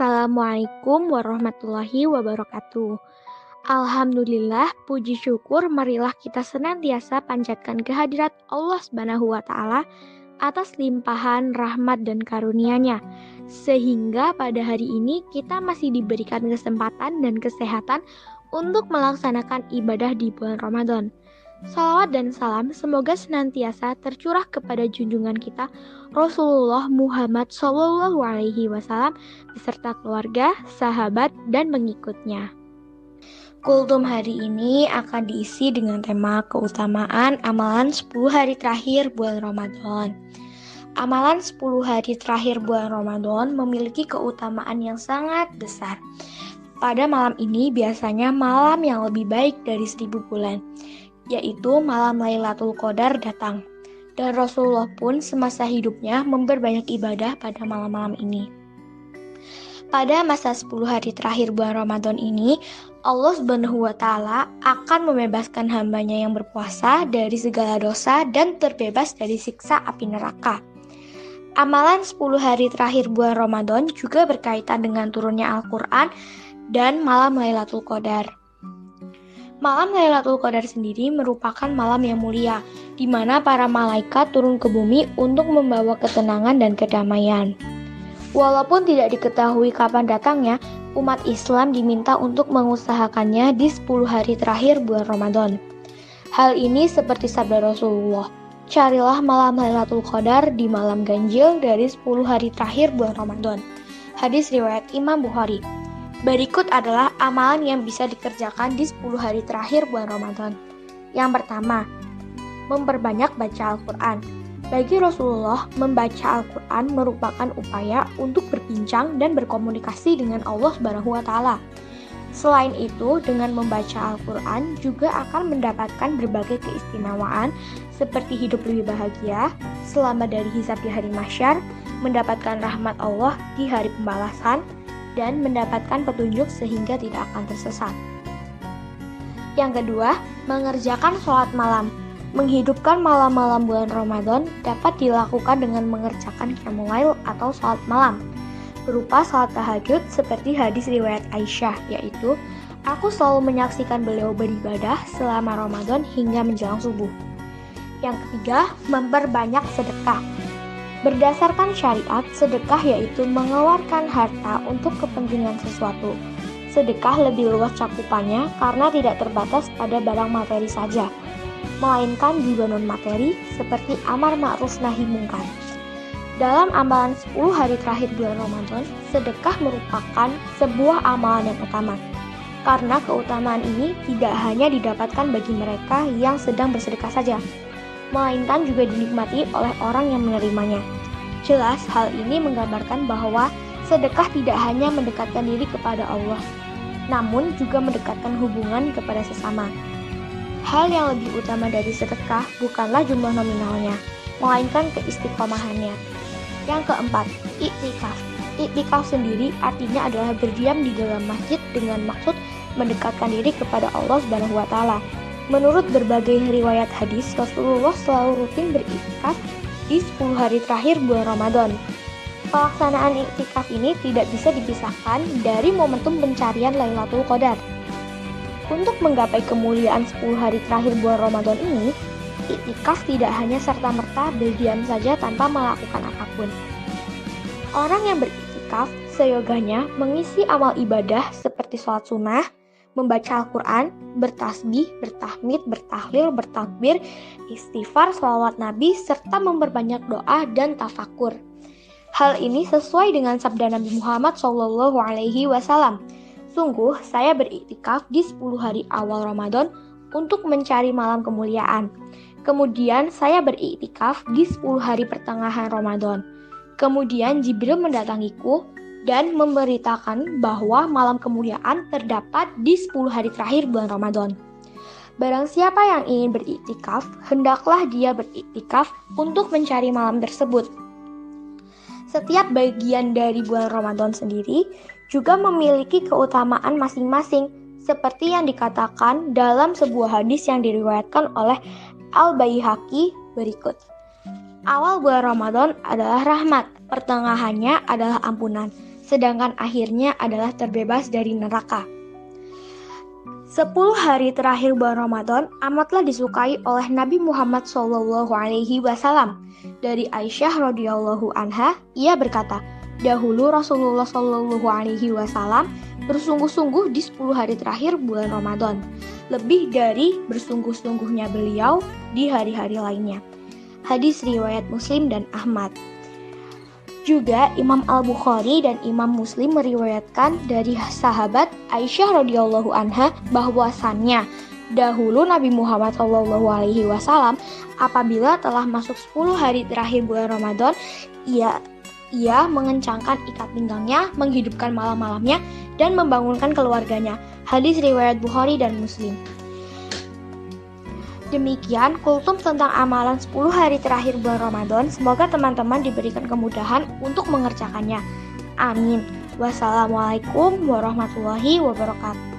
Assalamualaikum warahmatullahi wabarakatuh. Alhamdulillah, puji syukur marilah kita senantiasa panjatkan kehadirat Allah Subhanahu wa taala atas limpahan rahmat dan karunia-Nya. Sehingga pada hari ini kita masih diberikan kesempatan dan kesehatan untuk melaksanakan ibadah di bulan Ramadan. Salawat dan salam semoga senantiasa tercurah kepada junjungan kita Rasulullah Muhammad SAW beserta keluarga, sahabat, dan pengikutnya. Kultum hari ini akan diisi dengan tema keutamaan amalan 10 hari terakhir bulan Ramadan. Amalan 10 hari terakhir bulan Ramadan memiliki keutamaan yang sangat besar. Pada malam ini biasanya malam yang lebih baik dari 1000 bulan, yaitu malam Lailatul Qadar datang. Dan Rasulullah pun semasa hidupnya memperbanyak ibadah pada malam-malam ini. Pada masa 10 hari terakhir bulan Ramadan ini, Allah Subhanahu wa taala akan membebaskan hambanya yang berpuasa dari segala dosa dan terbebas dari siksa api neraka. Amalan 10 hari terakhir bulan Ramadan juga berkaitan dengan turunnya Al-Quran dan malam Lailatul Qadar. Malam Lailatul Qadar sendiri merupakan malam yang mulia, di mana para malaikat turun ke bumi untuk membawa ketenangan dan kedamaian. Walaupun tidak diketahui kapan datangnya, umat Islam diminta untuk mengusahakannya di 10 hari terakhir bulan Ramadan. Hal ini seperti sabda Rasulullah, carilah malam Lailatul Qadar di malam ganjil dari 10 hari terakhir bulan Ramadan. Hadis riwayat Imam Bukhari. Berikut adalah amalan yang bisa dikerjakan di 10 hari terakhir bulan Ramadan. Yang pertama, memperbanyak baca Al-Quran. Bagi Rasulullah, membaca Al-Quran merupakan upaya untuk berbincang dan berkomunikasi dengan Allah Subhanahu wa taala. Selain itu, dengan membaca Al-Quran juga akan mendapatkan berbagai keistimewaan seperti hidup lebih bahagia, selamat dari hisab di hari mahsyar, mendapatkan rahmat Allah di hari pembalasan, dan mendapatkan petunjuk sehingga tidak akan tersesat. Yang kedua, mengerjakan sholat malam. Menghidupkan malam-malam bulan Ramadan dapat dilakukan dengan mengerjakan qiyamul lail atau sholat malam, berupa sholat tahajud seperti hadis riwayat Aisyah, yaitu, aku selalu menyaksikan beliau beribadah selama Ramadan hingga menjelang subuh. Yang ketiga, memperbanyak sedekah. Berdasarkan syariat, sedekah yaitu mengeluarkan harta untuk kepentingan sesuatu. Sedekah lebih luas cakupannya karena tidak terbatas pada barang materi saja, melainkan juga non-materi seperti amar ma'ruf nahi mungkar. Dalam amalan 10 hari terakhir bulan Ramadan, sedekah merupakan sebuah amalan yang utama. Karena keutamaan ini tidak hanya didapatkan bagi mereka yang sedang bersedekah saja, melainkan juga dinikmati oleh orang yang menerimanya. Jelas, hal ini menggambarkan bahwa sedekah tidak hanya mendekatkan diri kepada Allah, namun juga mendekatkan hubungan kepada sesama. Hal yang lebih utama dari sedekah bukanlah jumlah nominalnya, melainkan keistiqomahannya. Yang keempat, iktikaf. Iktikaf sendiri artinya adalah berdiam di dalam masjid dengan maksud mendekatkan diri kepada Allah Subhanahu wa taala. Menurut berbagai riwayat hadis, Rasulullah selalu rutin beriktikaf di 10 hari terakhir bulan Ramadan. Pelaksanaan iktikaf ini tidak bisa dipisahkan dari momentum pencarian Lailatul Qadar. Untuk menggapai kemuliaan 10 hari terakhir bulan Ramadan ini, iktikaf tidak hanya serta-merta berdiam saja tanpa melakukan apapun. Orang yang beriktikaf seyoganya mengisi amal ibadah seperti sholat sunnah, membaca Al-Quran, bertasbih, bertahmid, bertahlil, bertakbir, istighfar, sholawat Nabi, serta memperbanyak doa dan tafakur. Hal ini sesuai dengan sabda Nabi Muhammad SAW. Sungguh, saya beriktikaf di 10 hari awal Ramadan untuk mencari malam kemuliaan. Kemudian saya beriktikaf di 10 hari pertengahan Ramadan. Kemudian Jibril mendatangiku dan memberitakan bahwa malam kemuliaan terdapat di 10 hari terakhir bulan Ramadan. Barang siapa yang ingin beriktikaf, hendaklah dia beriktikaf untuk mencari malam tersebut. Setiap bagian dari bulan Ramadan sendiri juga memiliki keutamaan masing-masing, seperti yang dikatakan dalam sebuah hadis yang diriwayatkan oleh Al-Baihaqi berikut. Awal bulan Ramadan adalah rahmat, pertengahannya adalah ampunan, sedangkan akhirnya adalah terbebas dari neraka. 10 hari terakhir bulan Ramadan amatlah disukai oleh Nabi Muhammad SAW. Dari Aisyah radhiyallahu anha, ia berkata, dahulu Rasulullah SAW bersungguh-sungguh di 10 hari terakhir bulan Ramadan, lebih dari bersungguh-sungguhnya beliau di hari-hari lainnya. Hadis riwayat Muslim dan Ahmad. Juga Imam Al-Bukhari dan Imam Muslim meriwayatkan dari sahabat Aisyah radhiyallahu anha bahwasannya dahulu Nabi Muhammad SAW apabila telah masuk 10 hari terakhir bulan Ramadan, ia mengencangkan ikat pinggangnya, menghidupkan malam-malamnya, dan membangunkan keluarganya. Hadis riwayat Bukhari dan Muslim. Demikian kultum tentang amalan 10 hari terakhir bulan Ramadan. Semoga teman-teman diberikan kemudahan untuk mengerjakannya. Amin. Wassalamualaikum warahmatullahi wabarakatuh.